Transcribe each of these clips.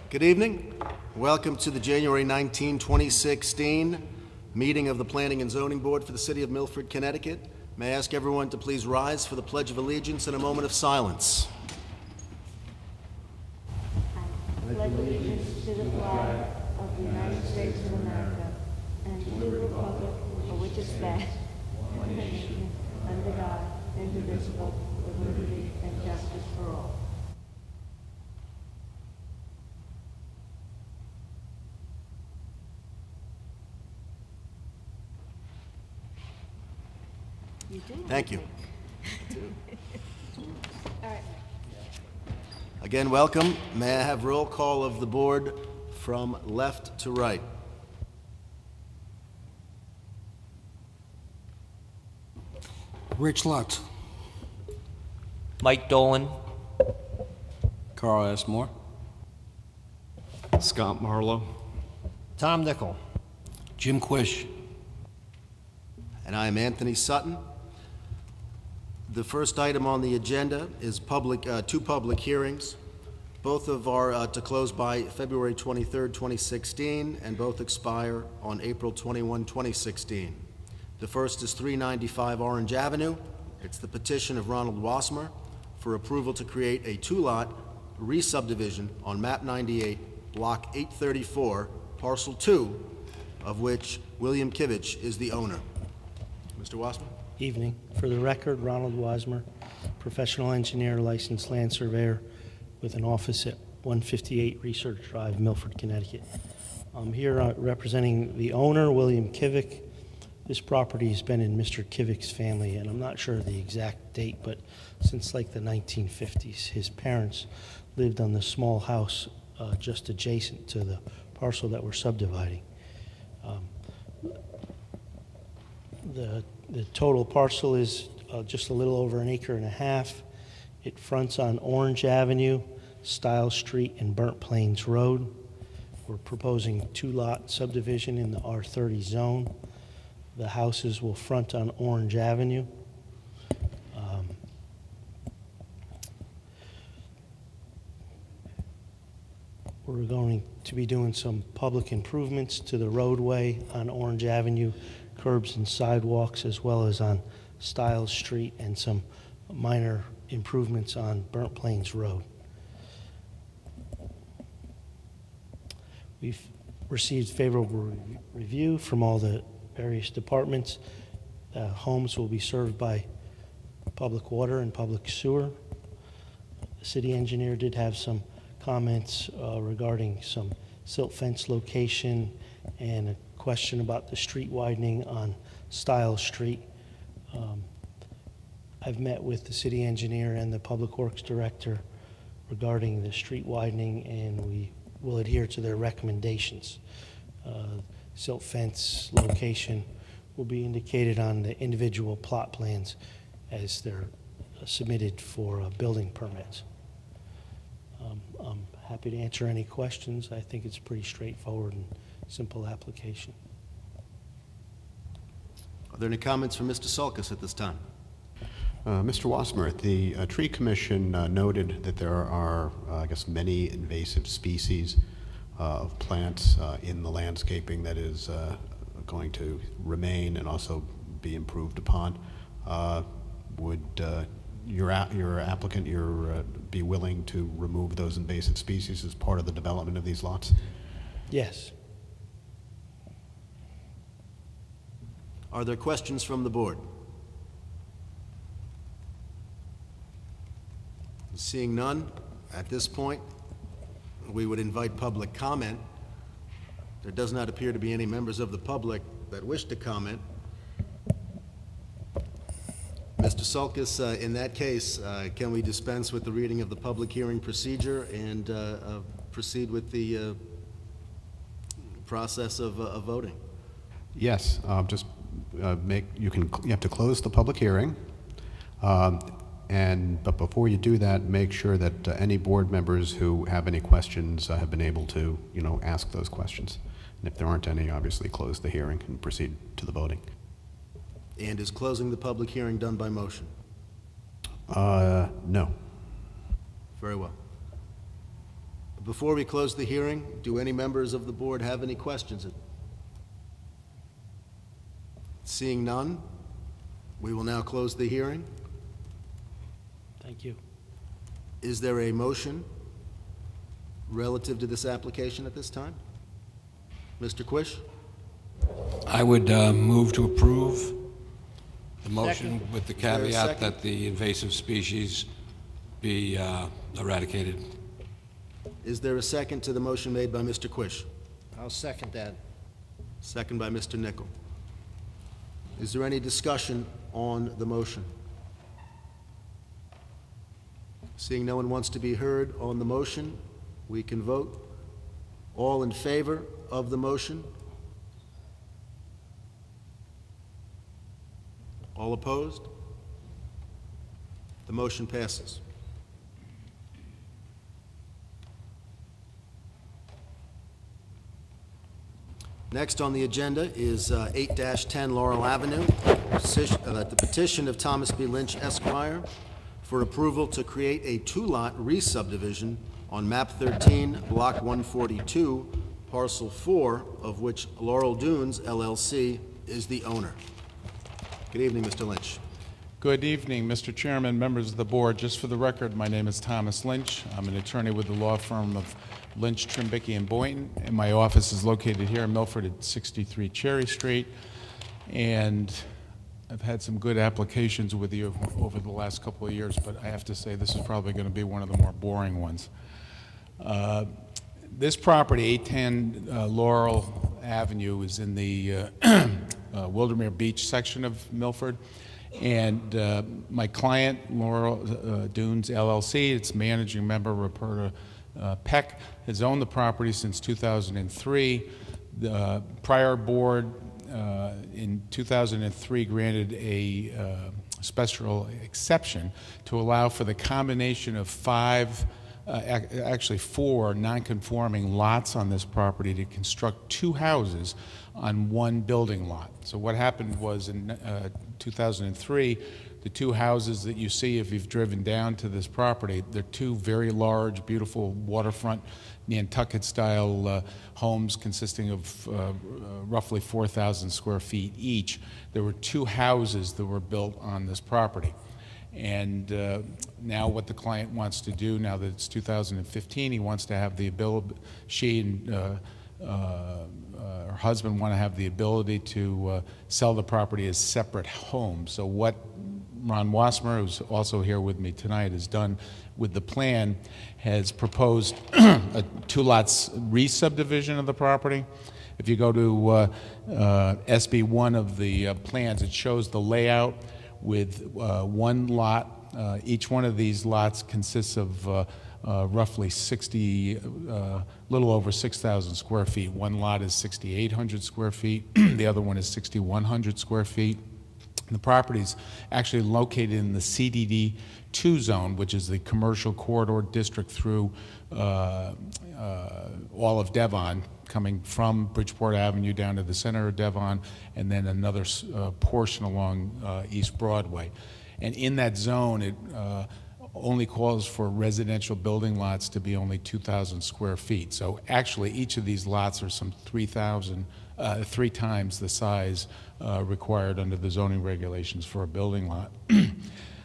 Good evening. Welcome to the January 19, 2016 meeting of the Planning and Zoning Board for the City of Milford, Connecticut. May I ask everyone to please rise for the Pledge of Allegiance and a moment of silence. I pledge allegiance to the flag of the United States of America and to the republic for which it stands, one nation, under God, indivisible, with liberty and justice for all. You do. Thank you. All right. Again, welcome. May I have roll call of the board from left to right? Rich Lutz. Mike Dolan. Carl S. Moore. Scott Marlowe. Tom Nickel. Jim Quish. And I am Anthony Sutton. The first item on the agenda is two public hearings. Both are to close by February 23rd, 2016, and both expire on April 21, 2016. The first is 395 Orange Avenue. It's the petition of Ronald Wasmer for approval to create a two-lot re-subdivision on map 98, block 834, parcel 2, of which William Kivich is the owner. Mr. Wasmer? Evening. For the record, Ronald Wasmer, professional engineer, licensed land surveyor with an office at 158 Research Drive, Milford, Connecticut. I'm here representing the owner, William Kivich. This property has been in Mr. Kivich's family, and I'm not sure the exact date, but since like the 1950s. His parents lived on the small house just adjacent to the parcel that we're subdividing. The total parcel is just a little over 1.5 acres. It fronts on Orange Avenue, Stiles Street, and Burnt Plains Road. We're proposing two-lot subdivision in the R30 zone. The houses will front on Orange Avenue. We're going to be doing some public improvements to the roadway on Orange Avenue, curbs and sidewalks, as well as on Stiles Street, and some minor improvements on Burnt Plains Road. We've received favorable review from all the various departments. Homes will be served by public water and public sewer. The city engineer did have some comments regarding some silt fence location and a question about the street widening on Stiles Street. I've met with the city engineer and the public works director regarding the street widening, and we will adhere to their recommendations. Silt fence location will be indicated on the individual plot plans as they're submitted for building permits. I'm happy to answer any questions. I think it's pretty straightforward and simple application. Are there any comments from Mr. Sulkus at this time? Mr. Wasmer, the Tree Commission noted that there are, I guess, many invasive species of plants in the landscaping that is going to remain and also be improved upon. Would your applicant be willing to remove those invasive species as part of the development of these lots? Yes. Are there questions from the board? Seeing none, at this point, we would invite public comment. There does not appear to be any members of the public that wish to comment. Mr. Sulkus, in that case, can we dispense with the reading of the public hearing procedure and proceed with the process of voting? Yes, just you have to close the public hearing, but before you do that, make sure that any board members who have any questions have been able to ask those questions. And if there aren't any, obviously close the hearing and proceed to the voting. And is closing the public hearing done by motion? No. Very well. Before we close the hearing, do any members of the board have any questions? Seeing none, we will now close the hearing. Thank you. Is there a motion relative to this application at this time? Mr. Quish? I would move to approve the motion Second. with the Is there a caveat second? that the invasive species be eradicated. Is there a second to the motion made by Mr. Quish? I'll second that. Second by Mr. Nichol. Is there any discussion on the motion? Seeing no one wants to be heard on the motion, we can vote. All in favor of the motion? All opposed? The motion passes. Next on the agenda is 8-10 Laurel Avenue, the petition of Thomas B. Lynch Esquire for approval to create a two-lot re-subdivision on map 13, block 142, parcel 4, of which Laurel Dunes LLC is the owner. Good evening, Mr. Lynch. Good evening, Mr. Chairman, members of the board. Just for the record, my name is Thomas Lynch. I'm an attorney with the law firm of Lynch, Trimbicki, and Boynton, and my office is located here in Milford at 63 Cherry Street. And I've had some good applications with you over the last couple of years, but I have to say this is probably going to be one of the more boring ones. This property, 810 Laurel Avenue, is in the Wildermere Beach section of Milford. And my client, Laurel Dunes LLC, its managing member, Roberta Peck, has owned the property since 2003. The prior board in 2003 granted a special exception to allow for the combination of actually four non-conforming lots on this property to construct two houses on one building lot. So what happened was in 2003, the two houses that you see if you've driven down to this property, they're two very large, beautiful waterfront Nantucket-style homes consisting of roughly 4,000 square feet each. There were two houses that were built on this property. And now what the client wants to do, now that it's 2015, he wants to have the ability, she and her husband want to have the ability to sell the property as separate homes. So what Ron Wasmer, who's also here with me tonight, has done with the plan, has proposed a two lots re-subdivision of the property. If you go to SB1 of the plans, it shows the layout with one lot. Each one of these lots consists of roughly 60, little over 6,000 square feet. One lot is 6,800 square feet. The other one is 6,100 square feet. And the property is actually located in the CDD2 zone, which is the commercial corridor district through all of Devon, coming from Bridgeport Avenue down to the center of Devon, and then another portion along East Broadway. And in that zone, it only calls for residential building lots to be only 2,000 square feet. So actually, each of these lots are some 3 times the size required under the zoning regulations for a building lot.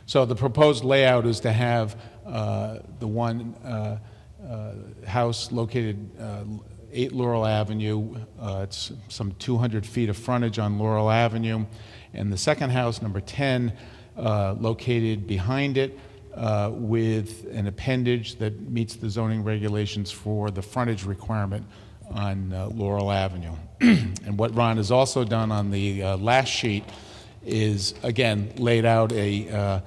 So the proposed layout is to have the one house located 8 Laurel Avenue. It's some 200 feet of frontage on Laurel Avenue. And the second house, number 10, located behind it with an appendage that meets the zoning regulations for the frontage requirement on Laurel Avenue. And what Ron has also done on the last sheet is, again, laid out a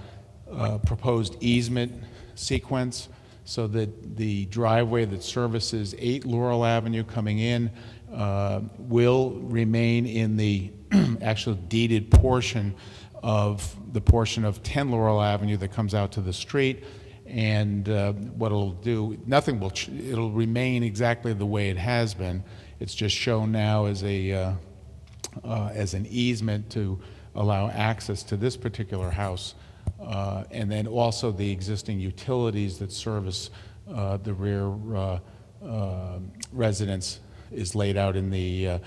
proposed easement sequence so that the driveway that services 8 Laurel Avenue coming in will remain in the actual deeded portion of 10 Laurel Avenue that comes out to the street. And what it'll do, nothing will, it'll remain exactly the way it has been. It's just shown now as an easement to allow access to this particular house. And then also the existing utilities that service the rear residence is laid out in the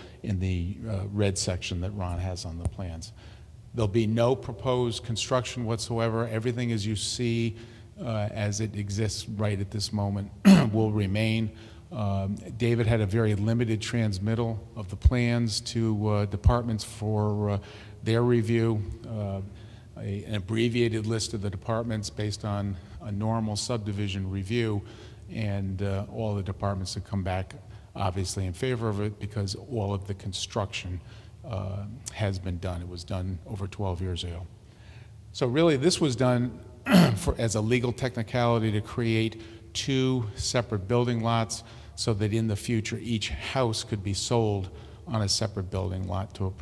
red section that Ron has on the plans. There'll be no proposed construction whatsoever. Everything as you see as it exists right at this moment will remain. David had a very limited transmittal of the plans to departments for their review, an abbreviated list of the departments based on a normal subdivision review, and all the departments have come back obviously in favor of it because all of the construction has been done. It was done over 12 years ago. So really this was done as a legal technicality to create two separate building lots so that in the future each house could be sold on a separate building lot to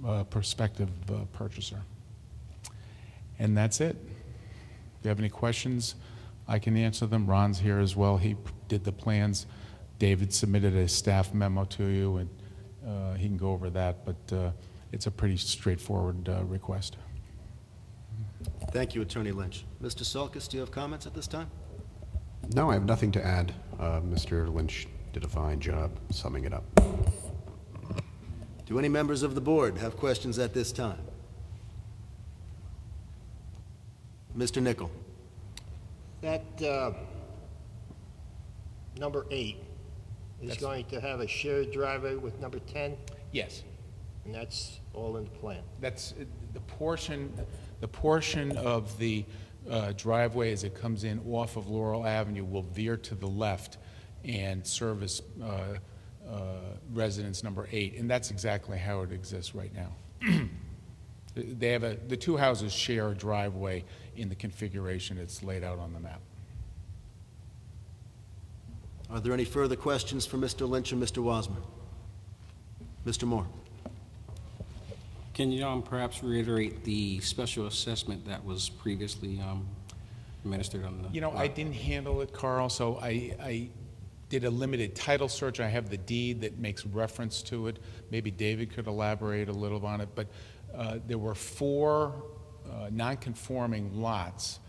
a prospective purchaser. And that's it. If you have any questions, I can answer them. Ron's here as well. He did the plans. David submitted a staff memo to you, and he can go over that, but it's a pretty straightforward request. Thank you, Attorney Lynch. Mr. Sulkus, do you have comments at this time? No, I have nothing to add. Mr. Lynch did a fine job summing it up. Do any members of the board have questions at this time? Mr. Nichol. That number 8 is going to have a shared driveway with number 10, Yes. and that's all in the plan. That's the portion of the driveway as it comes in off of Laurel Avenue will veer to the left and service residence number 8, and that's exactly how it exists right now. They have the two houses share a driveway in the configuration that's laid out on the map. Are there any further questions for Mr. Lynch or Mr. Wasmer? Mr. Moore. Can you perhaps reiterate the special assessment that was previously administered on the... You know, I didn't handle it, Carl, so I did a limited title search. I have the deed that makes reference to it. Maybe David could elaborate a little on it, but there were 4 non-conforming lots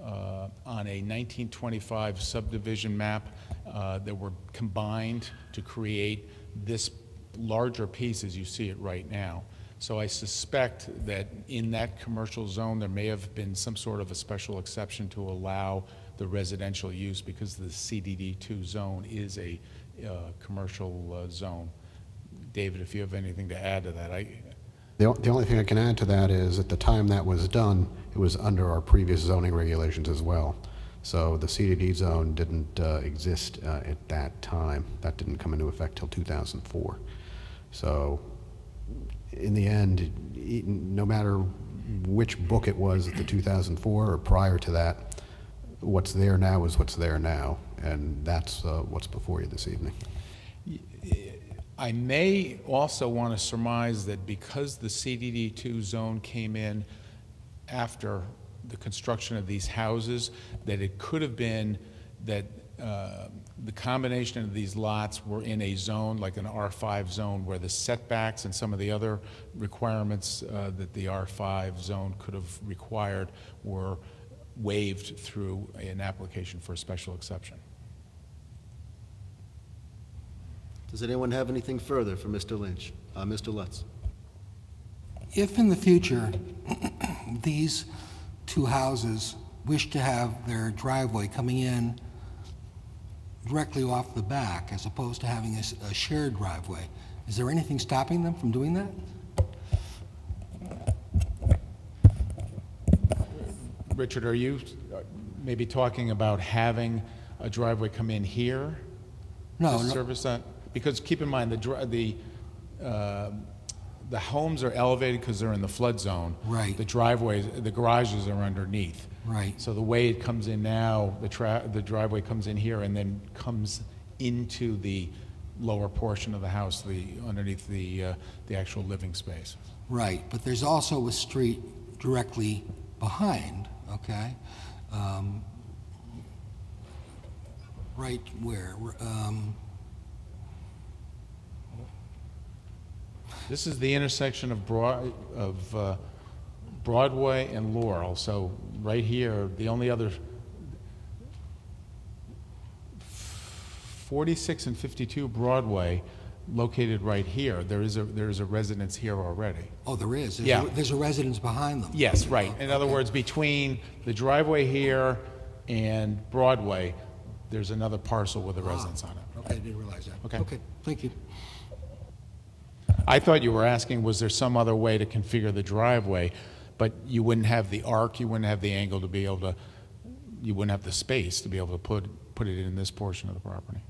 on a 1925 subdivision map that were combined to create this larger piece as you see it right now. So I suspect that in that commercial zone there may have been some sort of a special exception to allow the residential use because the CDD2 zone is a commercial zone. David, if you have anything to add to that. The only thing I can add to that is at the time that was done, it was under our previous zoning regulations as well. So the CDD zone didn't exist at that time. That didn't come into effect till 2004. So in the end, no matter which book it was at the 2004 or prior to that, what's there now is what's there now, and that's what's before you this evening. I may also want to surmise that because the CDD2 zone came in after the construction of these houses, that it could have been that the combination of these lots were in a zone, like an R5 zone, where the setbacks and some of the other requirements that the R5 zone could have required were waived through an application for a special exception. Does anyone have anything further for Mr. Lynch? Mr. Lutz. If in the future these two houses wish to have their driveway coming in directly off the back as opposed to having a shared driveway, is there anything stopping them from doing that? Richard, are you maybe talking about having a driveway come in here No, to no. service that? Because keep in mind, the homes are elevated because they're in the flood zone. Right. The driveways, the garages are underneath. Right. So the way it comes in now, the driveway comes in here and then comes into the lower portion of the house, underneath the actual living space. Right, but there's also a street directly behind, okay? Right where? This is the intersection of Broadway and Laurel. So right here, the only other 46 and 52 Broadway, located right here, there is a residence here already. Oh, there is? Yeah. There's a residence behind them? Yes, right. In other Okay. words, between the driveway here and Broadway, there's another parcel with a residence on it. Okay, I didn't realize that. Okay. Okay, thank you. I thought you were asking, was there some other way to configure the driveway, but you wouldn't have the arc, you wouldn't have the angle to be able to, you wouldn't have the space to be able to put it in this portion of the property.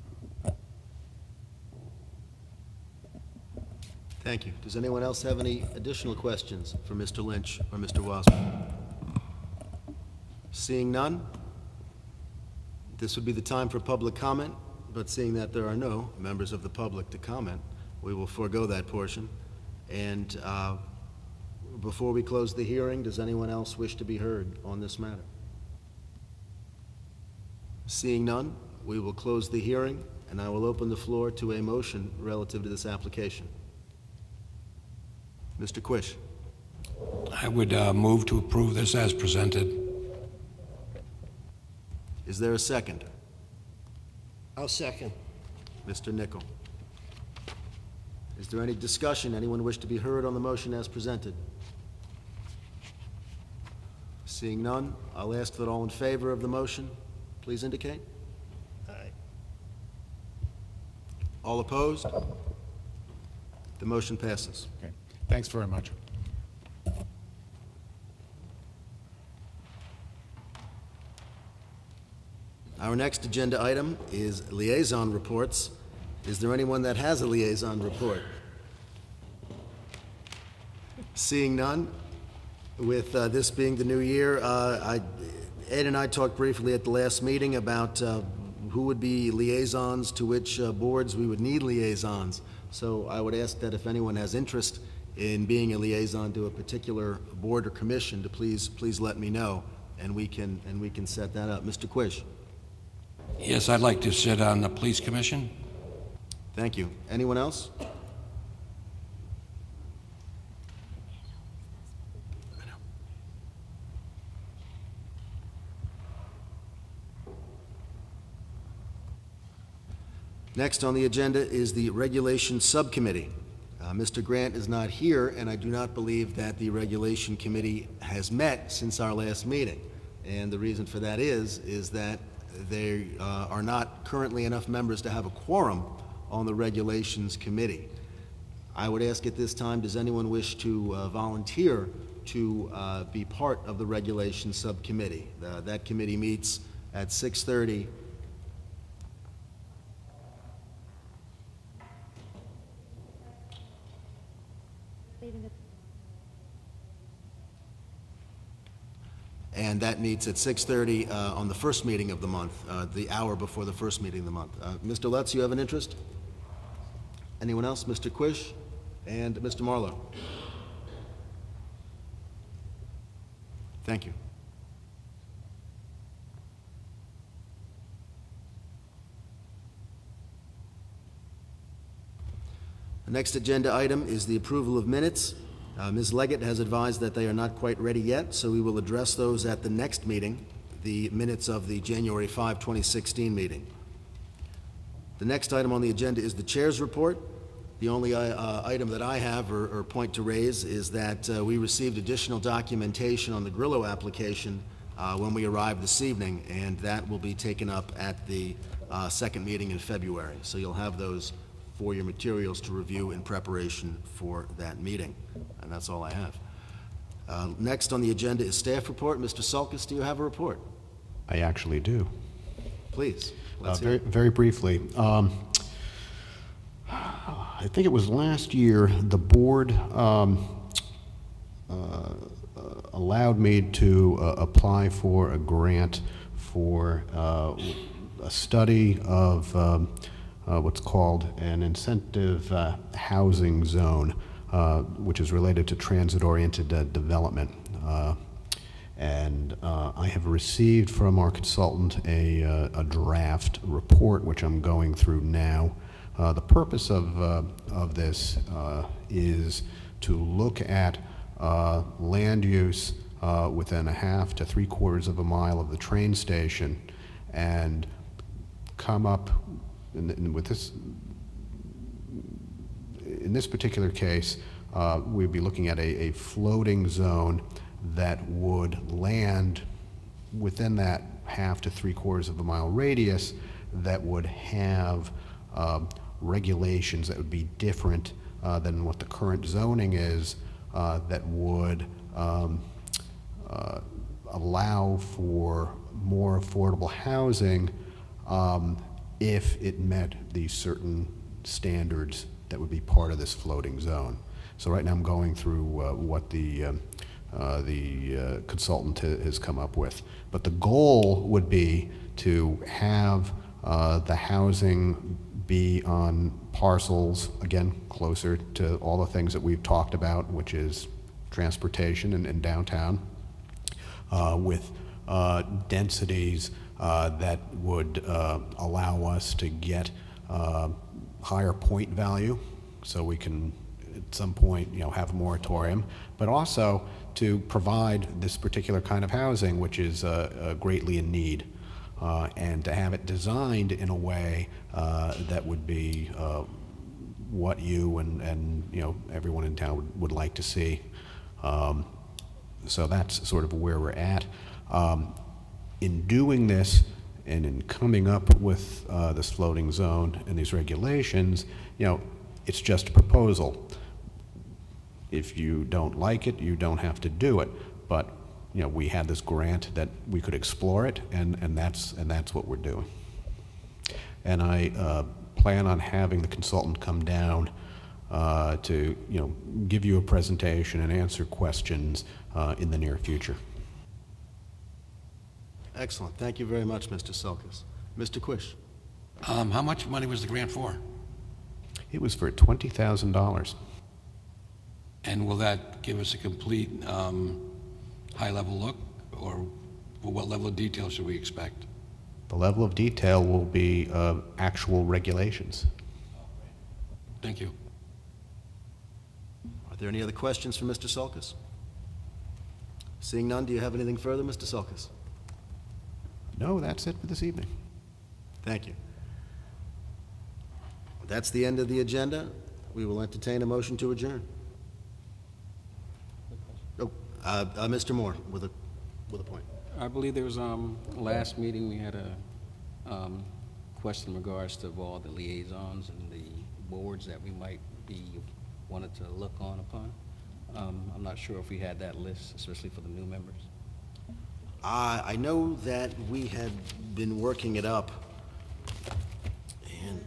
Thank you. Does anyone else have any additional questions for Mr. Lynch or Mr. Wasserman? Seeing none, this would be the time for public comment, but seeing that there are no members of the public to comment, we will forego that portion. And before we close the hearing, does anyone else wish to be heard on this matter? Seeing none, we will close the hearing, and I will open the floor to a motion relative to this application. Mr. Quish. I would move to approve this as presented. Is there a second? I'll second. Mr. Nichol. Is there any discussion? Anyone wish to be heard on the motion as presented? Seeing none, I'll ask that all in favor of the motion, please indicate. Aye. All opposed? The motion passes. Okay. Thanks very much. Our next agenda item is liaison reports. Is there anyone that has a liaison report? Seeing none, with this being the new year, Ed and I talked briefly at the last meeting about who would be liaisons to which boards we would need liaisons. So I would ask that if anyone has interest in being a liaison to a particular board or commission, to please let me know, and we can set that up. Mr. Quish. Yes, I'd like to sit on the Police Commission. Thank you. Anyone else? Next on the agenda is the Regulation Subcommittee. Mr. Grant is not here, and I do not believe that the Regulation Committee has met since our last meeting. And the reason for that is that there are not currently enough members to have a quorum on the Regulations Committee. I would ask at this time, does anyone wish to volunteer to be part of the Regulations Subcommittee? That committee meets at 6:30. And that meets at 6:30 on the first meeting of the month, the hour before the first meeting of the month. Mr. Lutz, you have an interest? Anyone else? Mr. Quish and Mr. Marlowe. Thank you. The next agenda item is the approval of minutes. Ms. Leggett has advised that they are not quite ready yet, so we will address those at the next meeting, the minutes of the January 5, 2016 meeting. The next item on the agenda is the Chair's report. The only item that I have or point to raise is that we received additional documentation on the Grillo application when we arrived this evening, and that will be taken up at the second meeting in February. So you'll have those for your materials to review in preparation for that meeting. And that's all I have. Next on the agenda is staff report. Mr. Sulkus, do you have a report? I actually do. Please. Let's hear it. Very briefly. I think it was last year, the board allowed me to apply for a grant for a study of what's called an incentive housing zone, which is related to transit-oriented development. And I have received from our consultant a draft report, which I'm going through now. The purpose of this is to look at land use within a half to 3/4 of a mile of the train station and come up and with this, in this particular case, we'd be looking at a floating zone that would land within that 1/2 to 3/4 of a mile radius that would have regulations that would be different than what the current zoning is, that would allow for more affordable housing if it met these certain standards that would be part of this floating zone. So right now I'm going through what the consultant has come up with. But the goal would be to have the housing be on parcels, again, closer to all the things that we've talked about, which is transportation and downtown, with densities that would allow us to get higher point value, so we can at some point, have a moratorium, but also to provide this particular kind of housing, which is greatly in need, and to have it designed in a way that would be what you and everyone in town would like to see. So that's sort of where we're at. In doing this and in coming up with this floating zone and these regulations, it's just a proposal. If you don't like it, you don't have to do it. But we had this grant that we could explore it, and that's what we're doing. And I plan on having the consultant come down to give you a presentation and answer questions in the near future. Excellent. Thank you very much, Mr. Selkis. Mr. Quish. How much money was the grant for? It was for $20,000. And will that give us a complete high-level look, or what level of detail should we expect? The level of detail will be actual regulations. Thank you. Are there any other questions for Mr. Selkis? Seeing none, do you have anything further, Mr. Selkis? No, that's it for this evening. Thank you. That's the end of the agenda. We will entertain a motion to adjourn. Mr. Moore with a point. I believe there was, last meeting, we had a question in regards to all the liaisons and the boards that we might be wanted to look on upon. I'm not sure if we had that list, especially for the new members. I know that we had been working it up, and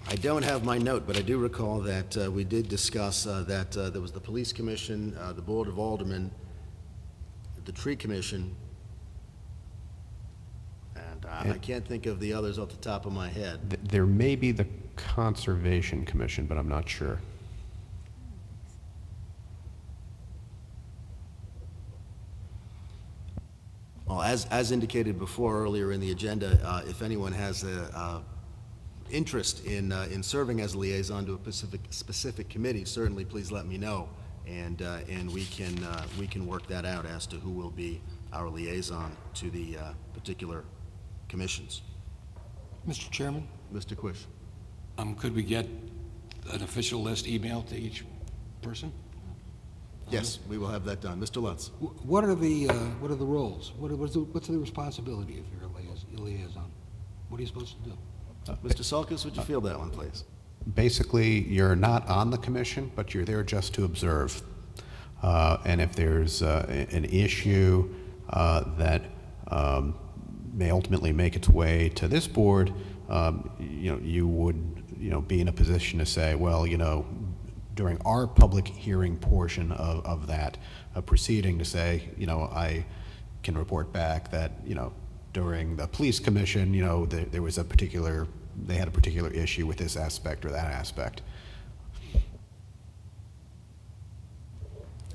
I don't have my note, but I do recall that we did discuss that there was the Police Commission, the Board of Aldermen, the Tree Commission, and I can't think of the others off the top of my head. There may be the Conservation Commission, but I'm not sure. Well, as indicated before earlier in the agenda, if anyone has a interest in serving as a liaison to a specific committee, certainly please let me know, and we can work that out as to who will be our liaison to the particular commissions. Mr. Chairman? Mr. Quish. Could we get an official list emailed to each person? Yes, we will have that done. Mr. Lutz. What are the roles? What's the responsibility if you're a liaison? What are you supposed to do? Mr. Selkis, would you field that one, please? Basically, you're not on the commission, but you're there just to observe. And if there's an issue that may ultimately make its way to this board, you would be in a position to say, well, during our public hearing portion of that proceeding, to say, I can report back that, during the police commission, there was they had a particular issue with this aspect or that aspect.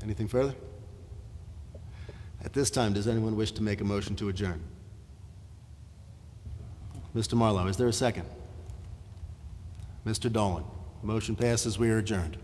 Anything further? At this time, does anyone wish to make a motion to adjourn? Mr. Marlowe, is there a second? Mr. Dolan, motion passes, we are adjourned.